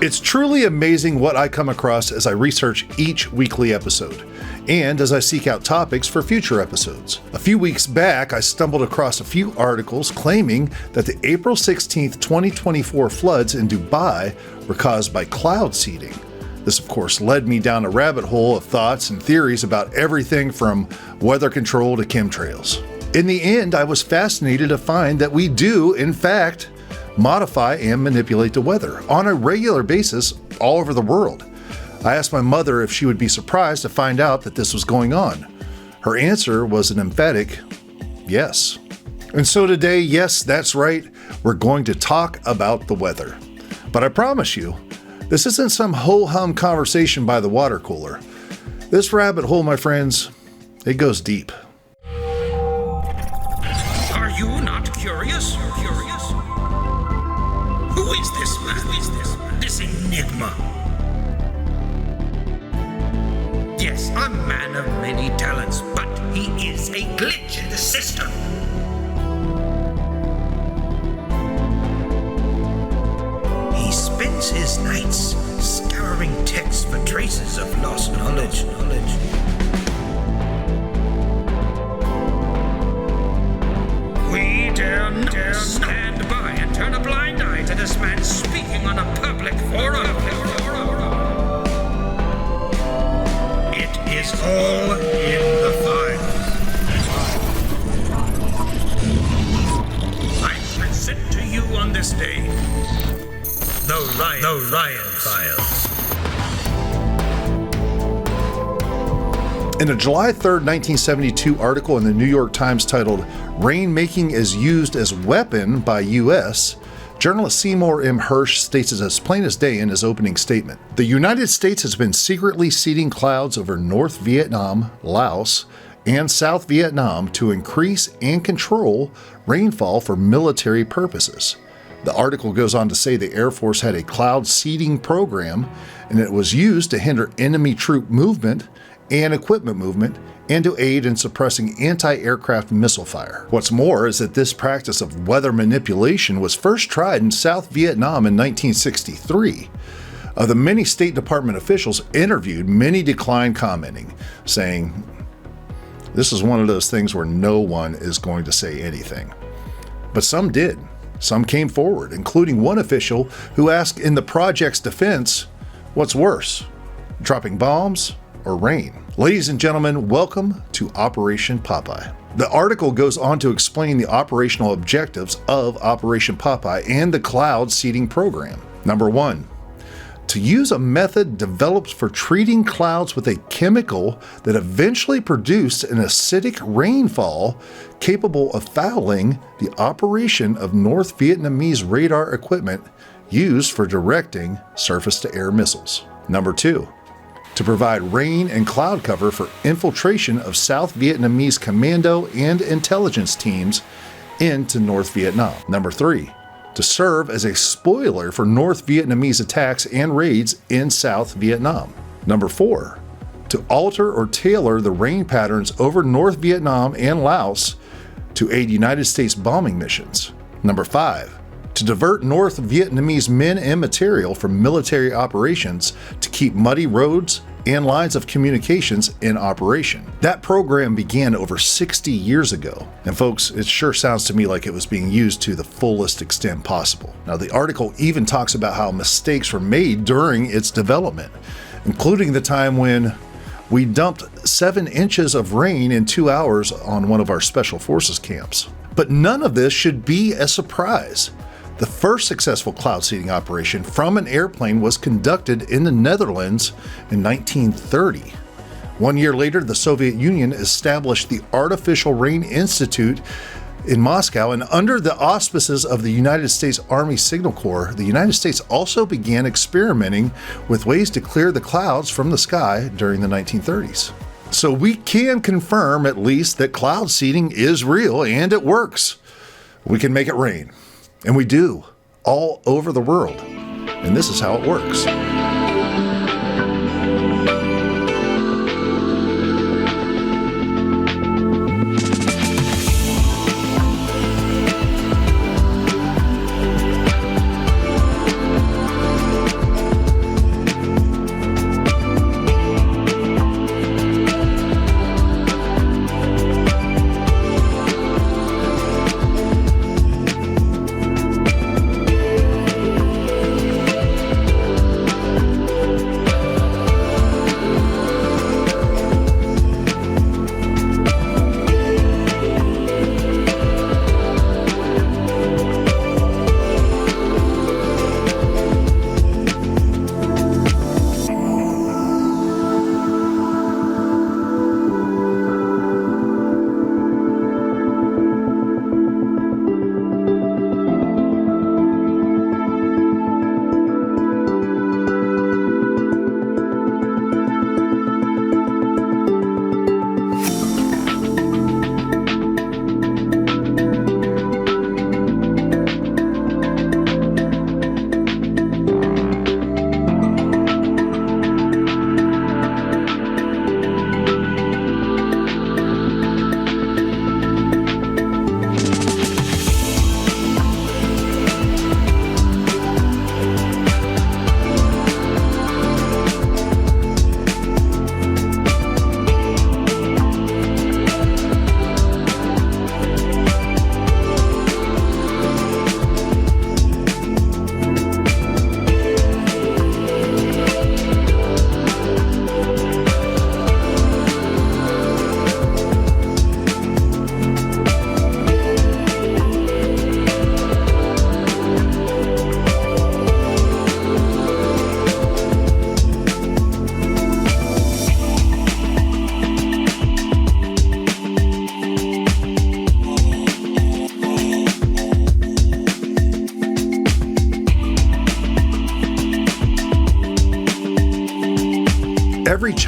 It's truly amazing what I come across as I research each weekly episode, and as I seek out topics for future episodes. A few weeks back, I stumbled across a few articles claiming that the April 16th, 2024 floods in Dubai were caused by cloud seeding. This, of course, led me down a rabbit hole of thoughts and theories about everything from weather control to chemtrails. In the end, I was fascinated to find that we do, in fact, modify and manipulate the weather on a regular basis all over the world. I asked my mother if she would be surprised to find out that this was going on. Her answer was an emphatic yes. And so today, yes, that's right, we're going to talk about the weather. But I promise you, this isn't some ho-hum conversation by the water cooler. This rabbit hole, my friends, it goes deep. Are you not curious? Who is this man? This enigma? Yes, a man of many talents, but he is a glitch in the system. He spends his nights scouring texts for traces of lost knowledge. We dare not stand by and turn a blind eye to this man speaking on a public forum. It is all in the file. I present to you on this day the Ryan Files. In a July 3rd, 1972 article in the New York Times titled "Rainmaking is Used as Weapon by U.S.," journalist Seymour M. Hersh states it as plain as day in his opening statement. The United States has been secretly seeding clouds over North Vietnam, Laos, and South Vietnam to increase and control rainfall for military purposes. The article goes on to say the Air Force had a cloud seeding program, and it was used to hinder enemy troop movement and equipment movement, and to aid in suppressing anti-aircraft missile fire. What's more is that this practice of weather manipulation was first tried in South Vietnam in 1963. Of the many State Department officials interviewed, many declined commenting, saying, "This is one of those things where no one is going to say anything." But some did. Some came forward, including one official who asked in the project's defense, "What's worse, dropping bombs or rain?" Ladies and gentlemen, welcome to Operation Popeye. The article goes on to explain the operational objectives of Operation Popeye and the cloud seeding program. Number one, to use a method developed for treating clouds with a chemical that eventually produced an acidic rainfall capable of fouling the operation of North Vietnamese radar equipment used for directing surface-to-air missiles. Number two, to provide rain and cloud cover for infiltration of South Vietnamese commando and intelligence teams into North Vietnam. Number three, to serve as a spoiler for North Vietnamese attacks and raids in South Vietnam. Number four, to alter or tailor the rain patterns over North Vietnam and Laos to aid United States bombing missions. Number five, to divert North Vietnamese men and material from military operations to keep muddy roads and lines of communications in operation. That program began over 60 years ago. And folks, it sure sounds to me like it was being used to the fullest extent possible. Now, the article even talks about how mistakes were made during its development, including the time when we dumped 7 inches of rain in 2 hours on one of our special forces camps. But none of this should be a surprise. The first successful cloud seeding operation from an airplane was conducted in the Netherlands in 1930. 1 year later, the Soviet Union established the Artificial Rain Institute in Moscow, and under the auspices of the United States Army Signal Corps, the United States also began experimenting with ways to clear the clouds from the sky during the 1930s. So we can confirm at least that cloud seeding is real and it works. We can make it rain. And we do, all over the world. And this is how it works.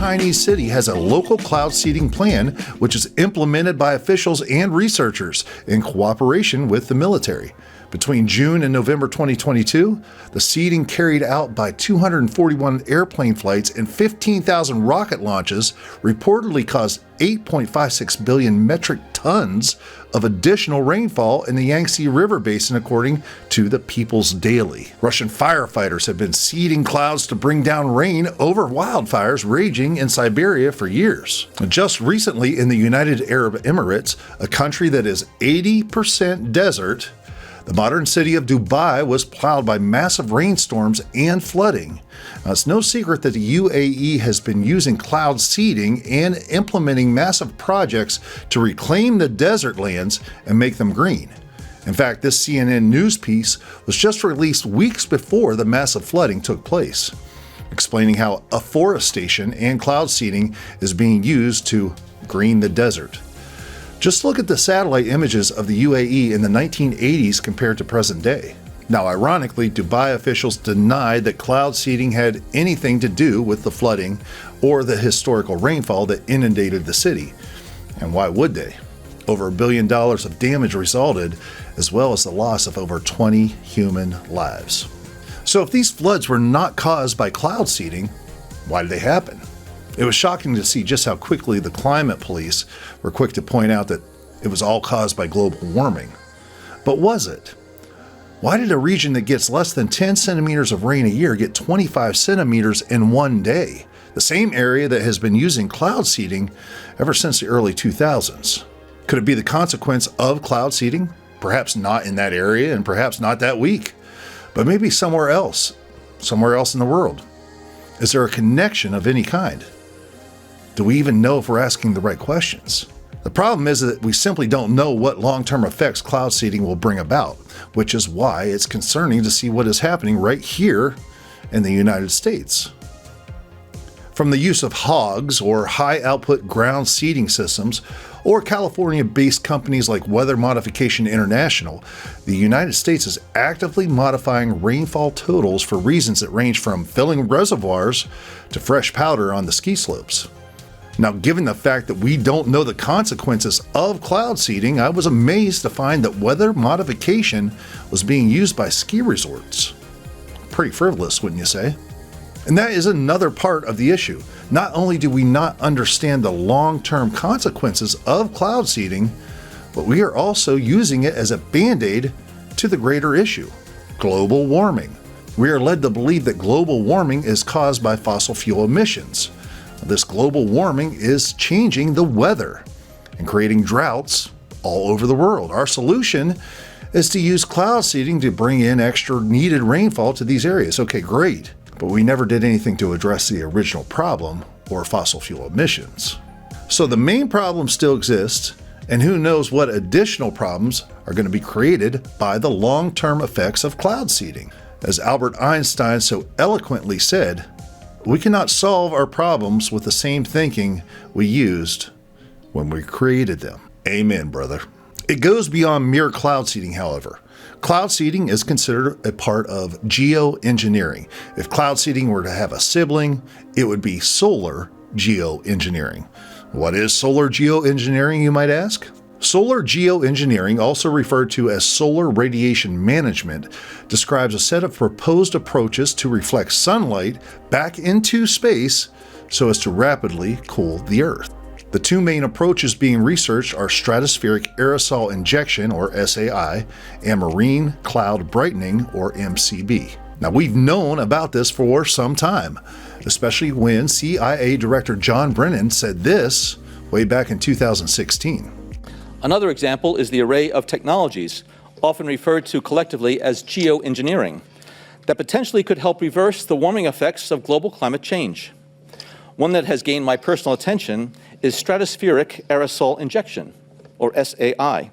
Chinese city has a local cloud seeding plan, which is implemented by officials and researchers in cooperation with the military. Between June and November 2022, the seeding carried out by 241 airplane flights and 15,000 rocket launches reportedly caused 8.56 billion metric tons of additional rainfall in the Yangtze River Basin, according to the People's Daily. Russian firefighters have been seeding clouds to bring down rain over wildfires raging in Siberia for years. Just recently, in the United Arab Emirates, a country that is 80% desert, the modern city of Dubai was plowed by massive rainstorms and flooding. Now, it's no secret that the UAE has been using cloud seeding and implementing massive projects to reclaim the desert lands and make them green. In fact, this CNN news piece was just released weeks before the massive flooding took place, explaining how afforestation and cloud seeding is being used to green the desert. Just look at the satellite images of the UAE in the 1980s compared to present day. Now, ironically, Dubai officials denied that cloud seeding had anything to do with the flooding or the historical rainfall that inundated the city. And why would they? Over $1 billion of damage resulted, as well as the loss of over 20 human lives. So if these floods were not caused by cloud seeding, why did they happen? It was shocking to see just how quickly the climate police were quick to point out that it was all caused by global warming. But was it? Why did a region that gets less than 10 centimeters of rain a year get 25 centimeters in one day? The same area that has been using cloud seeding ever since the early 2000s. Could it be the consequence of cloud seeding? Perhaps not in that area and perhaps not that week, but maybe somewhere else in the world. Is there a connection of any kind? Do we even know if we're asking the right questions? The problem is that we simply don't know what long-term effects cloud seeding will bring about, which is why it's concerning to see what is happening right here in the United States. From the use of hogs or high-output ground seeding systems, or California-based companies like Weather Modification International, the United States is actively modifying rainfall totals for reasons that range from filling reservoirs to fresh powder on the ski slopes. Now, given the fact that we don't know the consequences of cloud seeding, I was amazed to find that weather modification was being used by ski resorts. Pretty frivolous, wouldn't you say? And that is another part of the issue. Not only do we not understand the long-term consequences of cloud seeding, but we are also using it as a band-aid to the greater issue, global warming. We are led to believe that global warming is caused by fossil fuel emissions. This global warming is changing the weather and creating droughts all over the world. Our solution is to use cloud seeding to bring in extra needed rainfall to these areas. Okay, great. But we never did anything to address the original problem, or fossil fuel emissions. So the main problem still exists, and who knows what additional problems are going to be created by the long-term effects of cloud seeding. As Albert Einstein so eloquently said, we cannot solve our problems with the same thinking we used when we created them. Amen, brother. It goes beyond mere cloud seeding, however. Cloud seeding is considered a part of geoengineering. If cloud seeding were to have a sibling, it would be solar geoengineering. What is solar geoengineering, you might ask? Solar geoengineering, also referred to as solar radiation management, describes a set of proposed approaches to reflect sunlight back into space so as to rapidly cool the Earth. The two main approaches being researched are stratospheric aerosol injection, or SAI, and marine cloud brightening, or MCB. Now, we've known about this for some time, especially when CIA Director John Brennan said this way back in 2016. Another example is the array of technologies, often referred to collectively as geoengineering, that potentially could help reverse the warming effects of global climate change. One that has gained my personal attention is stratospheric aerosol injection, or SAI,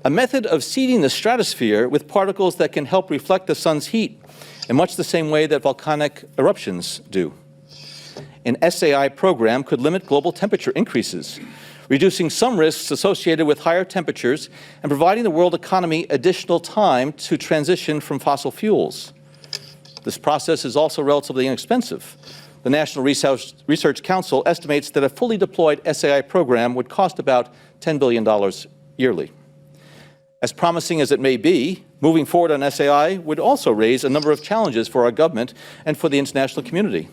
a method of seeding the stratosphere with particles that can help reflect the sun's heat in much the same way that volcanic eruptions do. An SAI program could limit global temperature increases, reducing some risks associated with higher temperatures and providing the world economy additional time to transition from fossil fuels. This process is also relatively inexpensive, The National Research Council estimates that a fully deployed SAI program would cost about $10 billion yearly. As promising as it may be, moving forward on SAI would also raise a number of challenges for our government and for the international community.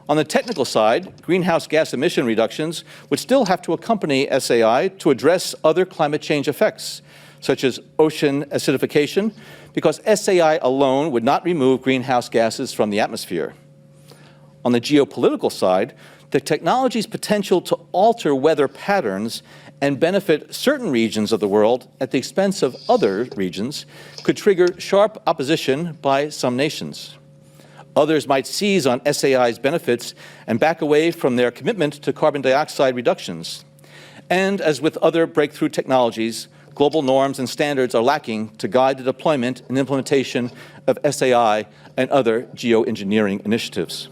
On the technical side, greenhouse gas emission reductions would still have to accompany SAI to address other climate change effects, such as ocean acidification, because SAI alone would not remove greenhouse gases from the atmosphere. On the geopolitical side, the technology's potential to alter weather patterns and benefit certain regions of the world at the expense of other regions could trigger sharp opposition by some nations. Others might seize on SAI's benefits and back away from their commitment to carbon dioxide reductions. And as with other breakthrough technologies, global norms and standards are lacking to guide the deployment and implementation of SAI and other geoengineering initiatives.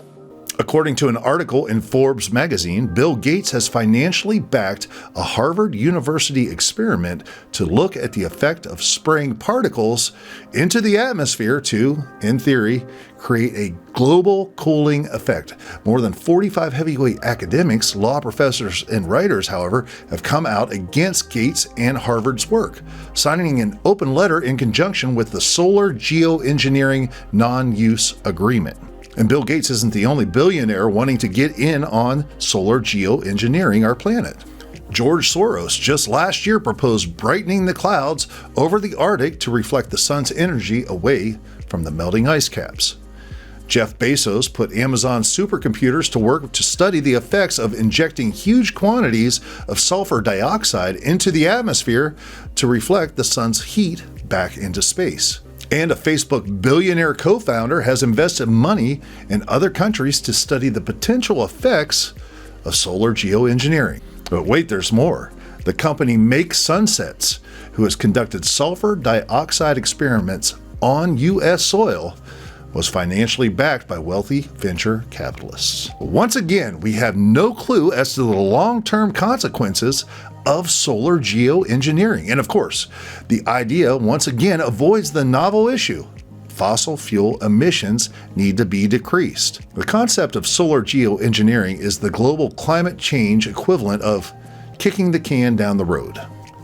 According to an article in Forbes magazine, Bill Gates has financially backed a Harvard University experiment to look at the effect of spraying particles into the atmosphere to, in theory, create a global cooling effect. More than 45 heavyweight academics, law professors, and writers, however, have come out against Gates and Harvard's work, signing an open letter in conjunction with the Solar Geoengineering Non-Use Agreement. And Bill Gates isn't the only billionaire wanting to get in on solar geoengineering our planet. George Soros just last year proposed brightening the clouds over the Arctic to reflect the sun's energy away from the melting ice caps. Jeff Bezos put Amazon supercomputers to work to study the effects of injecting huge quantities of sulfur dioxide into the atmosphere to reflect the sun's heat back into space. And a Facebook billionaire co-founder has invested money in other countries to study the potential effects of solar geoengineering. But wait, there's more. The company Make Sunsets, who has conducted sulfur dioxide experiments on U.S. soil, was financially backed by wealthy venture capitalists. Once again, we have no clue as to the long-term consequences of solar geoengineering. And of course, the idea once again avoids the novel issue. Fossil fuel emissions need to be decreased. The concept of solar geoengineering is the global climate change equivalent of kicking the can down the road.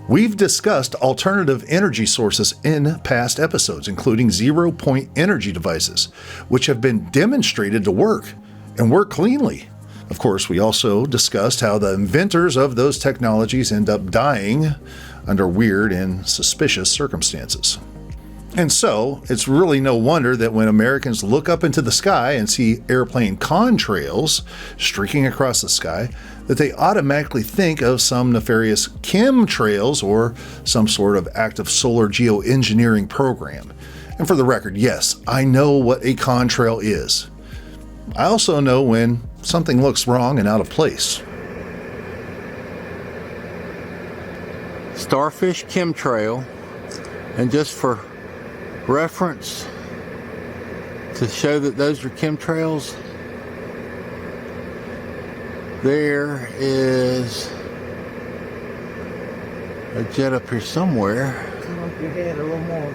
We've discussed alternative energy sources in past episodes, including zero-point energy devices, which have been demonstrated to work and work cleanly. Of course, we also discussed how the inventors of those technologies end up dying under weird and suspicious circumstances. And so, it's really no wonder that when Americans look up into the sky and see airplane contrails streaking across the sky, that they automatically think of some nefarious chemtrails or some sort of active solar geoengineering program. And for the record, yes, I know what a contrail is. I also know when something looks wrong and out of place. Starfish chemtrail, and just for reference to show that those are chemtrails, there is a jet up here somewhere. Come up your head a little more.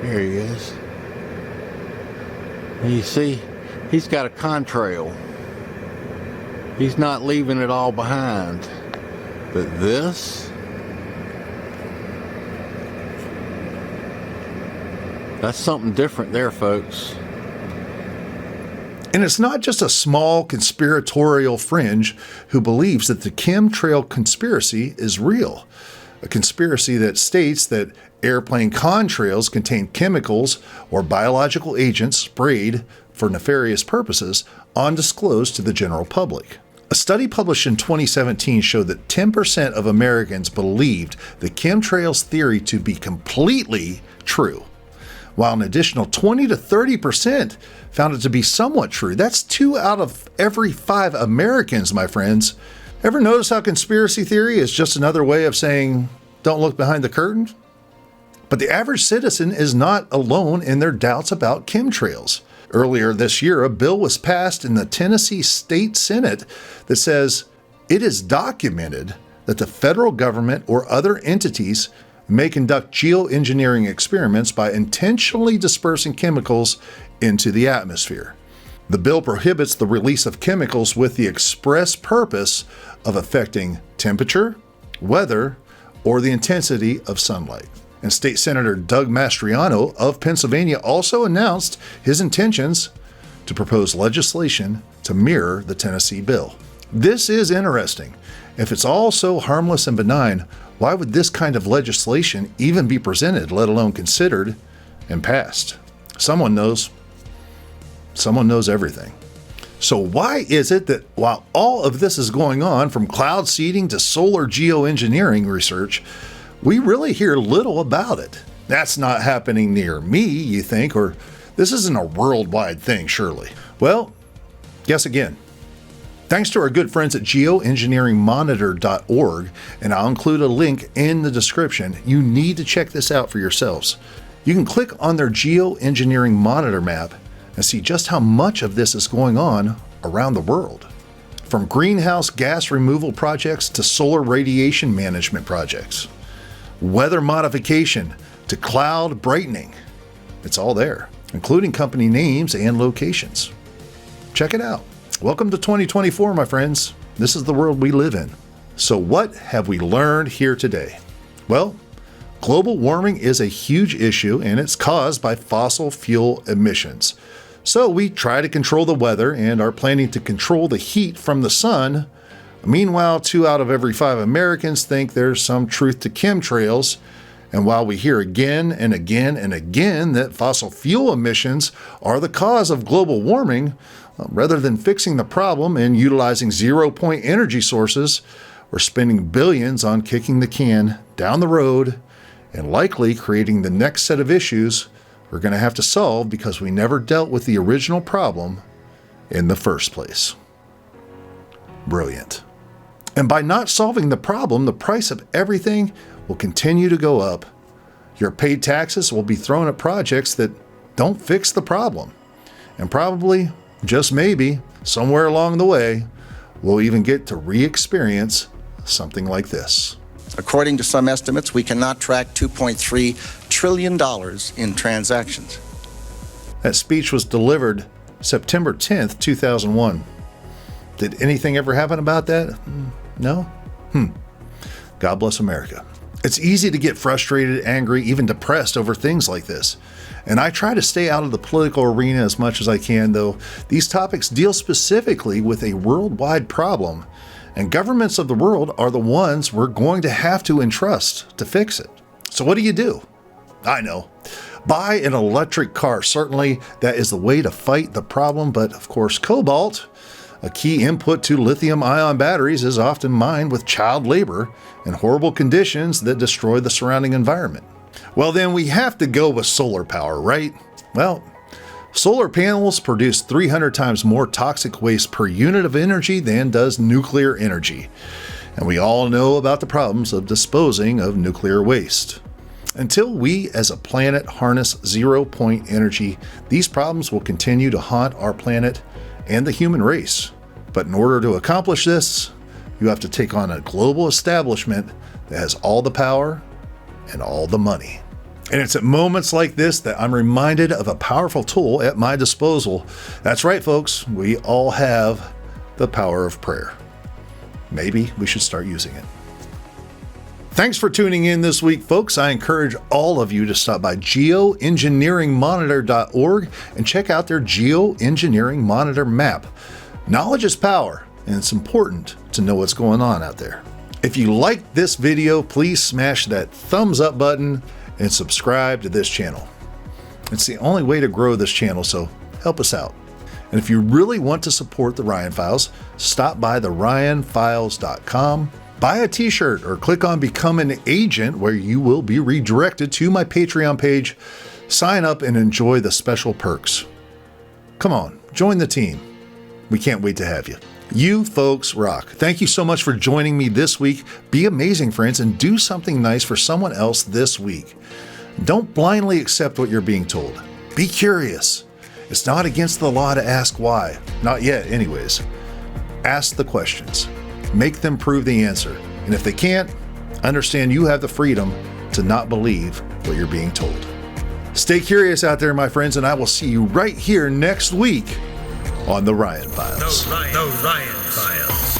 Here he is. And you see, he's got a contrail. He's not leaving it all behind. But this, that's something different there, folks. And it's not just a small conspiratorial fringe who believes that the chemtrail conspiracy is real. A conspiracy that states that airplane contrails contain chemicals or biological agents sprayed for nefarious purposes undisclosed to the general public. A study published in 2017 showed that 10% of Americans believed the chemtrails theory to be completely true, while an additional 20 to 30% found it to be somewhat true. That's 2 out of every 5 Americans, my friends. Ever notice how conspiracy theory is just another way of saying, don't look behind the curtain? But the average citizen is not alone in their doubts about chemtrails. Earlier this year, a bill was passed in the Tennessee State Senate that says it is documented that the federal government or other entities may conduct geoengineering experiments by intentionally dispersing chemicals into the atmosphere. The bill prohibits the release of chemicals with the express purpose of affecting temperature, weather, or the intensity of sunlight. And State Senator Doug Mastriano of Pennsylvania also announced his intentions to propose legislation to mirror the Tennessee bill. This is interesting. If it's all so harmless and benign, why would this kind of legislation even be presented, let alone considered and passed? Someone knows. Someone knows everything. So why is it that while all of this is going on, from cloud seeding to solar geoengineering research, we really hear little about it? That's not happening near me, you think, or this isn't a worldwide thing, surely. Well, guess again. Thanks to our good friends at geoengineeringmonitor.org, and I'll include a link in the description. You need to check this out for yourselves. You can click on their Geoengineering Monitor map and see just how much of this is going on around the world. From greenhouse gas removal projects to solar radiation management projects, weather modification to cloud brightening. It's all there, including company names and locations. Check it out. Welcome to 2024, my friends. This is the world we live in. So what have we learned here today? Well, global warming is a huge issue, and it's caused by fossil fuel emissions. So we try to control the weather and are planning to control the heat from the sun. Meanwhile, 2 out of every 5 Americans think there's some truth to chemtrails. And while we hear again and again and again that fossil fuel emissions are the cause of global warming, rather than fixing the problem and utilizing zero-point energy sources, we're spending billions on kicking the can down the road and likely creating the next set of issues we're going to have to solve because we never dealt with the original problem in the first place. Brilliant. And by not solving the problem, the price of everything will continue to go up. Your paid taxes will be thrown at projects that don't fix the problem. And probably, just maybe, somewhere along the way, we'll even get to re-experience something like this. According to some estimates, we cannot track $2.3 trillion in transactions. That speech was delivered September 10th, 2001. Did anything ever happen about that? No? God bless America. It's easy to get frustrated, angry, even depressed over things like this. And I try to stay out of the political arena as much as I can, though these topics deal specifically with a worldwide problem, and governments of the world are the ones we're going to have to entrust to fix it. So what do? I know. Buy an electric car. Certainly that is the way to fight the problem, but of course cobalt, a key input to lithium-ion batteries, is often mined with child labor and horrible conditions that destroy the surrounding environment. Well, then we have to go with solar power, right? Well, solar panels produce 300 times more toxic waste per unit of energy than does nuclear energy. And we all know about the problems of disposing of nuclear waste. Until we as a planet harness zero-point energy, these problems will continue to haunt our planet and the human race. But in order to accomplish this, you have to take on a global establishment that has all the power and all the money. And it's at moments like this that I'm reminded of a powerful tool at my disposal. That's right, folks, we all have the power of prayer. Maybe we should start using it. Thanks for tuning in this week, folks. I encourage all of you to stop by geoengineeringmonitor.org and check out their Geoengineering Monitor map. Knowledge is power, and it's important to know what's going on out there. If you liked this video, please smash that thumbs up button and subscribe to this channel. It's the only way to grow this channel, so help us out. And if you really want to support the Ryan Files, stop by theryanfiles.com, buy a t-shirt, or click on Become an Agent, where you will be redirected to my Patreon page. Sign up and enjoy the special perks. Come on, join the team. We can't wait to have you. You folks rock. Thank you so much for joining me this week. Be amazing, friends, and do something nice for someone else this week. Don't blindly accept what you're being told. Be curious. It's not against the law to ask why. Not yet, anyways. Ask the questions. Make them prove the answer. And if they can't, understand you have the freedom to not believe what you're being told. Stay curious out there, my friends, and I will see you right here next week on The Ryan Files. The Ryan Files.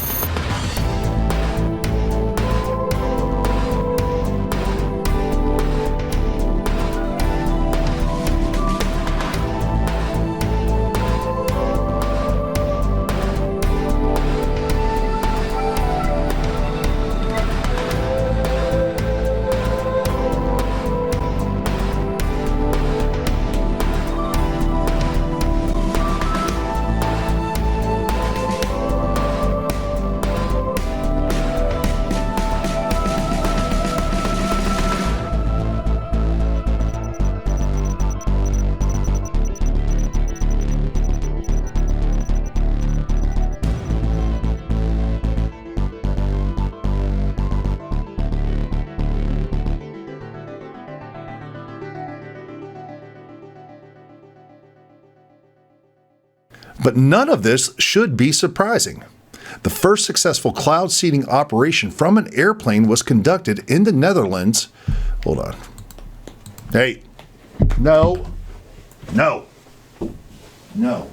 But none of this should be surprising. The first successful cloud seeding operation from an airplane was conducted in the Netherlands. Hold on. Hey. No. No. No.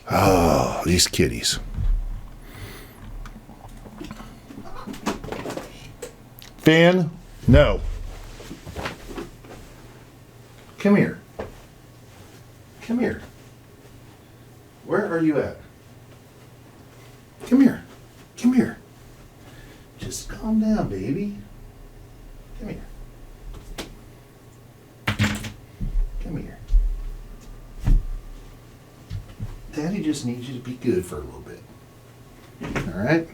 Oh, these kitties. Finn. No. Come here. Come here. Where are you at? Come here. Come here. Just calm down, baby. Come here. Come here. Daddy just needs you to be good for a little bit. All right?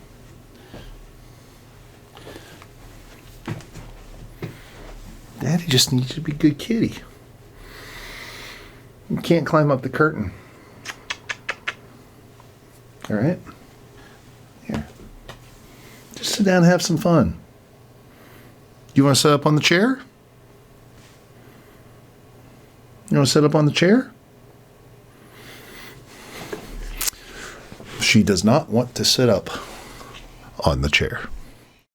Daddy just needs you to be a good kitty. You can't climb up the curtain. All right? Here. Just sit down and have some fun. You want to sit up on the chair? You want to sit up on the chair? She does not want to sit up on the chair.